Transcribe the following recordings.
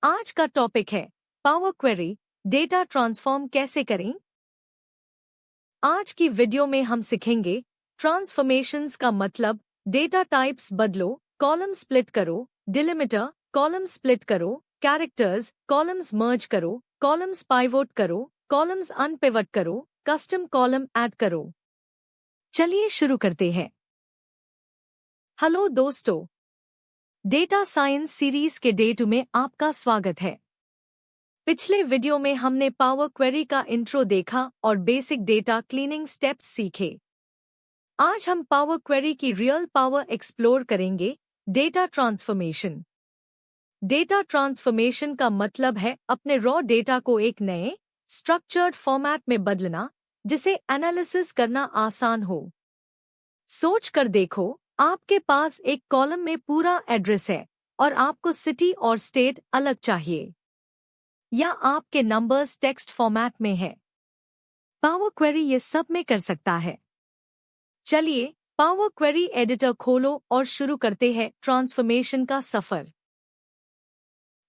आज का टॉपिक है पावर क्वेरी डेटा ट्रांसफॉर्म कैसे करें। आज की वीडियो में हम सीखेंगे ट्रांसफॉर्मेशंस का मतलब, डेटा टाइप्स बदलो, कॉलम स्प्लिट करो, डिलिमिटर, कॉलम स्प्लिट करो, कैरेक्टर्स, कॉलम्स मर्ज करो, कॉलम्स पाइवोट करो, कॉलम्स अनपिवट करो, कस्टम कॉलम ऐड करो। चलिए शुरू करते हैं। हेलो दोस्तों, डेटा साइंस सीरीज के डे 2 में आपका स्वागत है। पिछले वीडियो में हमने पावर क्वेरी का इंट्रो देखा और बेसिक डेटा क्लीनिंग स्टेप्स सीखे। आज हम पावर क्वेरी की रियल पावर एक्सप्लोर करेंगे, डेटा ट्रांसफॉर्मेशन। डेटा ट्रांसफॉर्मेशन का मतलब है अपने रॉ डेटा को एक नए स्ट्रक्चर्ड फॉर्मेट में बदलना, जिसे एनालिसिस करना आसान हो। सोच कर देखो, आपके पास एक कॉलम में पूरा एड्रेस है और आपको सिटी और स्टेट अलग चाहिए, या आपके नंबर्स टेक्स्ट फॉर्मेट में है। पावर क्वेरी ये सब में कर सकता है। चलिए पावर क्वेरी एडिटर खोलो और शुरू करते हैं ट्रांसफॉर्मेशन का सफर।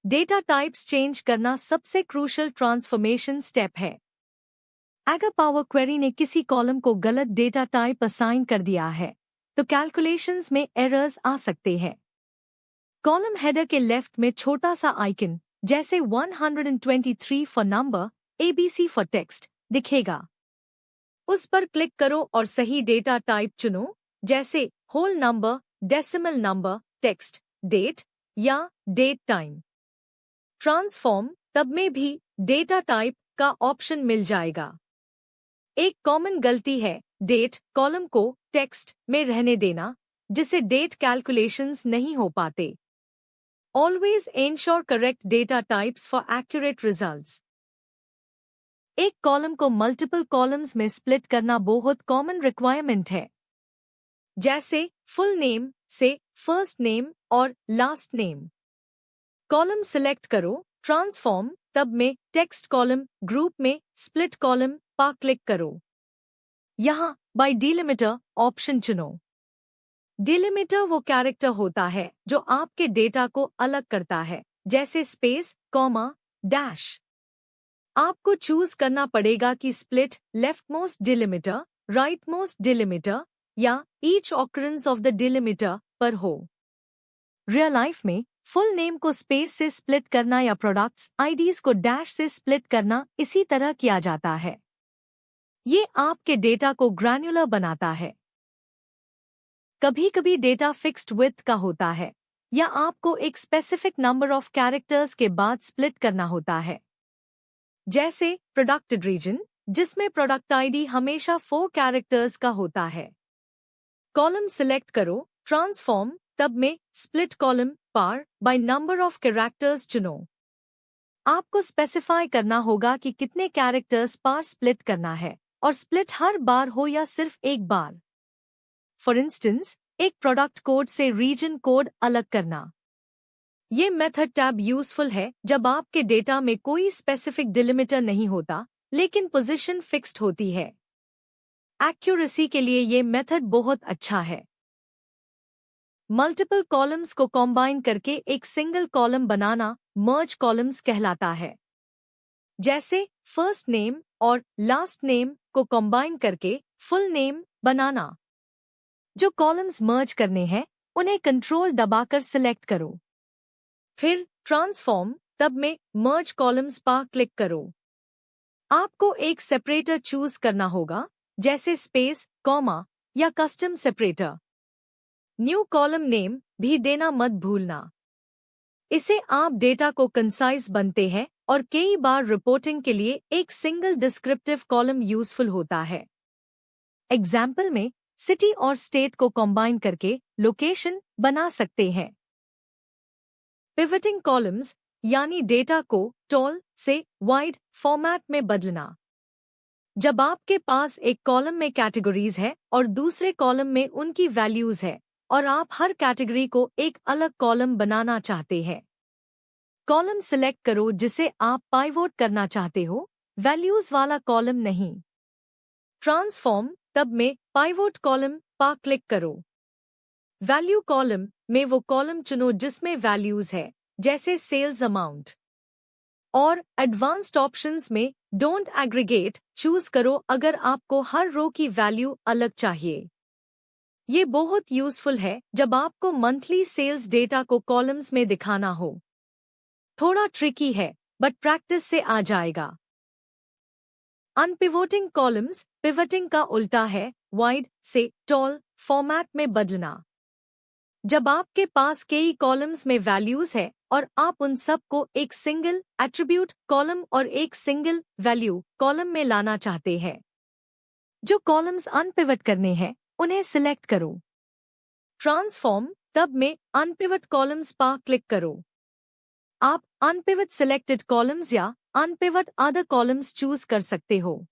डेटा टाइप्स चेंज करना सबसे क्रूशल ट्रांसफॉर्मेशन स्टेप है। अगर पावर क्वेरी ने किसी कॉलम को गलत डेटा टाइप असाइन कर दिया है, तो कैलकुलेशंस में एरर्स आ सकते हैं। कॉलम हेडर के लेफ्ट में छोटा सा आइकन जैसे 123 for number, ABC for text दिखेगा। उस पर क्लिक करो और सही डेटा टाइप चुनो, जैसे whole number, decimal number, text, date या डेट टाइम। ट्रांसफॉर्म तब में भी डेटा टाइप का ऑप्शन मिल जाएगा। एक कॉमन गलती है डेट कॉलम को टेक्स्ट में रहने देना, जिसे डेट कैलकुलेशंस नहीं हो पाते। Always ensure correct data types for accurate results. एक कॉलम को मल्टीपल कॉलम्स में स्प्लिट करना बहुत कॉमन रिक्वायरमेंट है, जैसे फुल नेम से फर्स्ट नेम और लास्ट नेम। कॉलम सिलेक्ट करो, ट्रांसफॉर्म तब में टेक्स्ट कॉलम ग्रुप में स्प्लिट कॉलम पर क्लिक करो। यहाँ बाय डिलिमिटर ऑप्शन चुनो। डिलिमिटर वो कैरेक्टर होता है जो आपके डेटा को अलग करता है, जैसे स्पेस, कॉमा, डैश। आपको चूज करना पड़ेगा कि split left most delimiter, right most delimiter या each occurrence of the delimiter पर हो। रियल लाइफ में फुल नेम को स्पेस से स्प्लिट करना या प्रोडक्ट्स आईडीज को डैश से स्प्लिट करना इसी तरह किया जाता है। ये आपके डेटा को ग्रैन्युलर बनाता है। कभी कभी डेटा फिक्स्ड विड्थ का होता है, या आपको एक स्पेसिफिक नंबर ऑफ कैरेक्टर्स के बाद स्प्लिट करना होता है, जैसे प्रोडक्टेड रीजन, जिसमें प्रोडक्ट आईडी हमेशा 4 कैरेक्टर्स का होता है। कॉलम सिलेक्ट करो, ट्रांसफॉर्म तब में स्प्लिट कॉलम पार बाय नंबर ऑफ कैरेक्टर्स चुनो। आपको स्पेसिफाई करना होगा कि कितने कैरेक्टर्स पार स्प्लिट करना है, और स्प्लिट हर बार हो या सिर्फ एक बार। फॉर इंस्टेंस, एक प्रोडक्ट कोड से रीजन कोड अलग करना। ये मेथड टैब यूजफुल है जब आपके डेटा में कोई स्पेसिफिक डिलिमिटर नहीं होता, लेकिन पोजीशन फिक्स्ड होती है। एक्यूरेसी के लिए ये मेथड बहुत अच्छा है। मल्टीपल कॉलम्स को कॉम्बाइन करके एक सिंगल कॉलम बनाना मर्ज कॉलम्स कहलाता है। जैसे फर्स्ट नेम और लास्ट नेम को कॉम्बाइन करके फुल नेम बनाना। जो कॉलम्स मर्ज करने हैं, उन्हें कंट्रोल दबाकर सिलेक्ट करो। फिर ट्रांसफॉर्म तब में मर्ज कॉलम्स पर क्लिक करो। आपको एक सेपरेटर चूज करना होगा, जैसे स्पेस, कॉमा या custom separator. New column name भी देना मत भूलना। इसे आप डेटा को कंसाइज बनते हैं और कई बार रिपोर्टिंग के लिए एक सिंगल डिस्क्रिप्टिव कॉलम यूजफुल होता है। एग्जाम्पल में सिटी और स्टेट को कंबाइन करके लोकेशन बना सकते हैं। पिवटिंग कॉलम्स यानी डेटा को टॉल से वाइड फॉर्मेट में बदलना। जब आपके पास एक कॉलम में कैटेगरीज है और दूसरे कॉलम में उनकी वैल्यूज है, और आप हर कैटेगरी को एक अलग कॉलम बनाना चाहते हैं, कॉलम सिलेक्ट करो जिसे आप पाइवोट करना चाहते हो, वैल्यूज वाला कॉलम नहीं। ट्रांसफॉर्म तब में पाइवोट कॉलम पर क्लिक करो। वैल्यू कॉलम में वो कॉलम चुनो जिसमें वैल्यूज है, जैसे सेल्स अमाउंट। और एडवांस्ड ऑप्शंस में डोंट एग्रीगेट चूज करो अगर आपको हर रो की वैल्यू अलग चाहिए। ये बहुत यूजफुल है जब आपको मंथली सेल्स डेटा को कॉलम्स में दिखाना हो। थोड़ा ट्रिकी है, बट प्रैक्टिस से आ जाएगा। अनपिवोटिंग कॉलम्स पिवटिंग का उल्टा है, वाइड से टॉल फॉर्मेट में बदलना। जब आपके पास कई कॉलम्स में वैल्यूज है और आप उन सब को एक सिंगल एट्रीब्यूट कॉलम और एक सिंगल वैल्यू कॉलम में लाना चाहते हैं। जो कॉलम्स अनपिवट करने हैं उन्हें सिलेक्ट करो। ट्रांसफॉर्म तब में अनपिवट कॉलम्स पर क्लिक करो। आप अनपिवट सिलेक्टेड कॉलम्स या अनपिवट अदर कॉलम्स चूज कर सकते हो।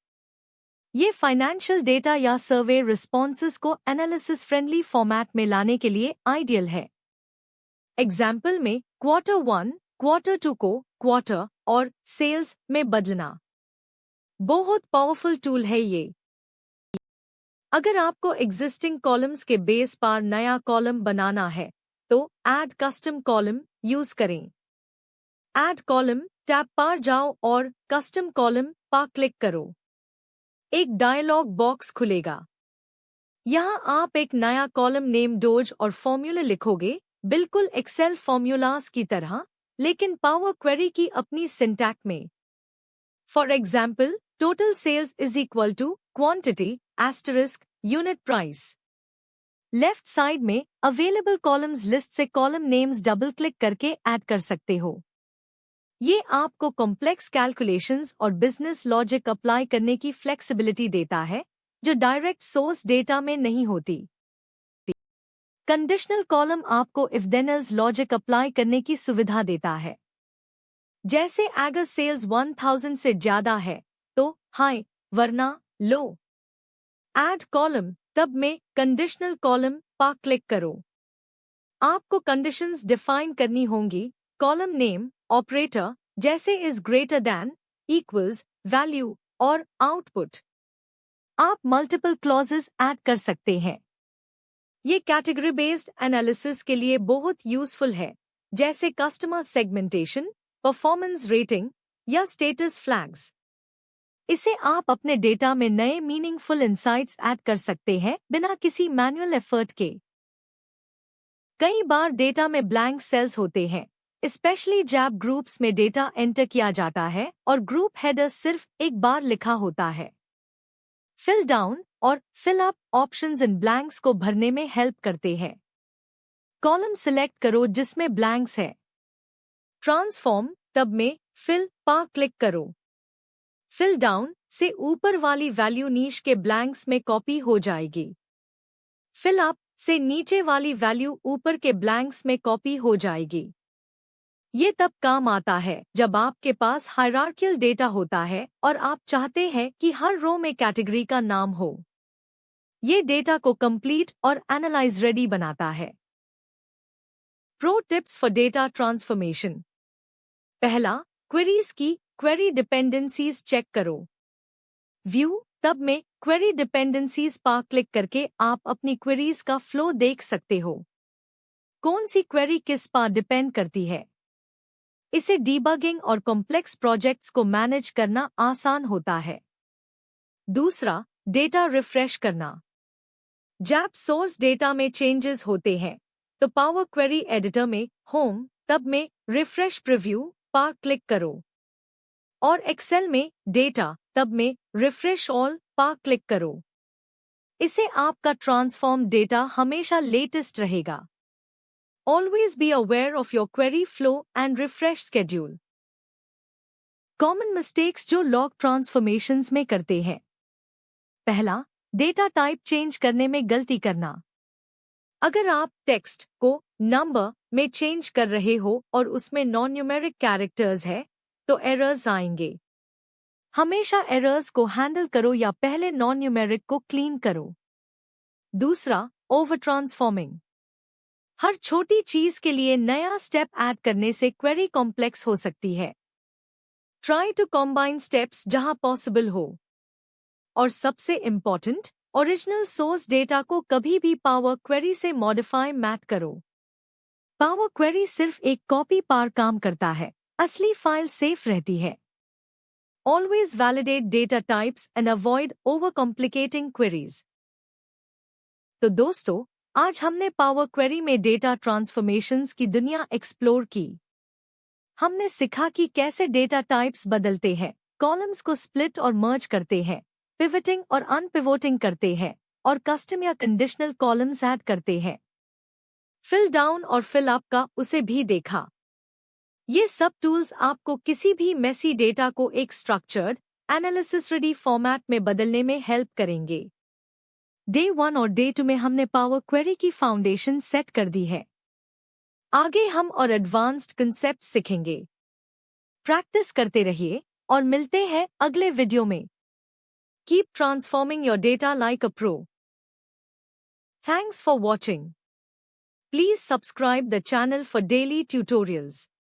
ये फाइनेंशियल डेटा या सर्वे रिस्पॉन्सेस को एनालिसिस फ्रेंडली फॉर्मेट में लाने के लिए आइडियल है। एग्जाम्पल में Q1, Q2 को क्वार्टर और सेल्स में बदलना। बहुत पावरफुल टूल है ये। अगर आपको एग्जिस्टिंग कॉलम्स के बेस पर नया कॉलम बनाना है तो ऐड कस्टम कॉलम यूज करें। ऐड कॉलम टैब पर जाओ और कस्टम कॉलम पर क्लिक करो। एक डायलॉग बॉक्स खुलेगा। यहाँ आप एक नया कॉलम नेम डोज और फॉर्मूला लिखोगे, बिल्कुल एक्सेल फॉर्मूलास की तरह, लेकिन पावर क्वेरी की अपनी सिंटैक्स में। For example, total sales is equal to quantity asterisk unit price. Left side में अवेलेबल कॉलम्स लिस्ट से कॉलम नेम्स डबल क्लिक करके ऐड कर सकते हो। ये आपको कॉम्प्लेक्स कैलकुलेशंस और बिजनेस लॉजिक अप्लाई करने की फ्लेक्सिबिलिटी देता है, जो डायरेक्ट सोर्स डेटा में नहीं होती। कंडीशनल कॉलम आपको if then else logic apply करने की सुविधा देता है। जैसे अगर सेल्स 1000 से ज्यादा है तो हाई वरना लो। ऐड कॉलम तब में कंडीशनल कॉलम पर क्लिक करो। आपको कंडीशंस डिफाइन करनी होंगी। कॉलम नेम ऑपरेटर जैसे is greater than, equals, value और आउटपुट। आप मल्टीपल क्लॉजेस ऐड कर सकते हैं। ये कैटेगरी बेस्ड एनालिसिस के लिए बहुत यूजफुल है, जैसे कस्टमर सेगमेंटेशन, परफॉर्मेंस रेटिंग या स्टेटस फ्लैग्स। इसे आप अपने डेटा में नए मीनिंगफुल इंसाइट्स ऐड कर सकते हैं बिना किसी मैनुअल एफर्ट के। कई बार डेटा में ब्लैंक सेल्स होते हैं, स्पेशली जब ग्रुप्स में डेटा एंटर किया जाता है और ग्रुप हेडर सिर्फ एक बार लिखा होता है। फिल डाउन और फिल अप ऑप्शंस इन ब्लैंक्स को भरने में हेल्प करते हैं। कॉलम सिलेक्ट करो जिसमें ब्लैंक्स है। ट्रांसफॉर्म तब में फिल पर क्लिक करो। फिल डाउन से ऊपर वाली वैल्यू नीच के ब्लैंक्स में कॉपी हो जाएगी। फिल अप से नीचे वाली वैल्यू ऊपर के ब्लैंक्स में कॉपी हो जाएगी। ये तब काम आता है जब आपके पास हायरार्कियल डेटा होता है और आप चाहते हैं कि हर रो में कैटेगरी का नाम हो। ये डेटा को कंप्लीट और एनालाइज रेडी बनाता है। Pro tips for data transformation. पहला, क्वेरीज की क्वेरी डिपेंडेंसीज चेक करो। व्यू तब में क्वेरी डिपेंडेंसीज पर क्लिक करके आप अपनी क्वेरीज का फ्लो देख सकते हो। कौन सी क्वेरी किस पर डिपेंड करती है। इसे डीबगिंग और कॉम्प्लेक्स प्रोजेक्ट्स को मैनेज करना आसान होता है। दूसरा, डेटा रिफ्रेश करना। जब सोर्स डेटा में चेंजेस होते हैं तो पावर क्वेरी एडिटर में होम तब में रिफ्रेश प्रीव्यू पर क्लिक करो और एक्सेल में डेटा तब में रिफ्रेश ऑल पर क्लिक करो। इसे आपका ट्रांसफॉर्म डेटा हमेशा लेटेस्ट रहेगा। Always be aware of your query flow and refresh schedule. Common mistakes जो log transformations में करते हैं। पहला, डेटा टाइप चेंज करने में गलती करना। अगर आप टेक्स्ट को नंबर में चेंज कर रहे हो और उसमें नॉन न्यूमेरिक कैरेक्टर्स है तो एरर्स आएंगे। हमेशा एरर्स को हैंडल करो या पहले नॉन न्यूमेरिक को क्लीन करो। दूसरा, ओवर ट्रांसफॉर्मिंग। हर छोटी चीज के लिए नया स्टेप ऐड करने से क्वेरी कॉम्प्लेक्स हो सकती है। ट्राई टू कॉम्बाइन स्टेप्स जहां पॉसिबल हो। और सबसे इम्पोर्टेंट, ओरिजिनल सोर्स डेटा को कभी भी पावर क्वेरी से मॉडिफाई मत करो। पावर क्वेरी सिर्फ एक कॉपी पर काम करता है, असली फाइल सेफ रहती है। Always validate data types and avoid overcomplicating queries। तो दोस्तों, आज हमने पावर क्वेरी में डेटा ट्रांसफॉर्मेशंस की दुनिया एक्सप्लोर की। हमने सीखा कि कैसे डेटा टाइप्स बदलते हैं, कॉलम्स को स्प्लिट और मर्ज करते हैं, पिवटिंग और अनपिवोटिंग करते हैं, और कस्टम या कंडीशनल कॉलम्स ऐड करते हैं। फिल डाउन और फिल अप का उसे भी देखा। ये सब टूल्स आपको किसी भी मेसी डेटा को एक स्ट्रक्चर्ड, एनालिसिस रेडी फॉर्मेट में बदलने में हेल्प करेंगे। डे 1 और डे 2 में हमने पावर क्वेरी की फाउंडेशन सेट कर दी है। आगे हम और एडवांस्ड कंसेप्ट सीखेंगे। प्रैक्टिस करते रहिए और मिलते हैं अगले वीडियो में। Keep transforming your data like a pro. Thanks for watching. Please subscribe the channel for daily tutorials.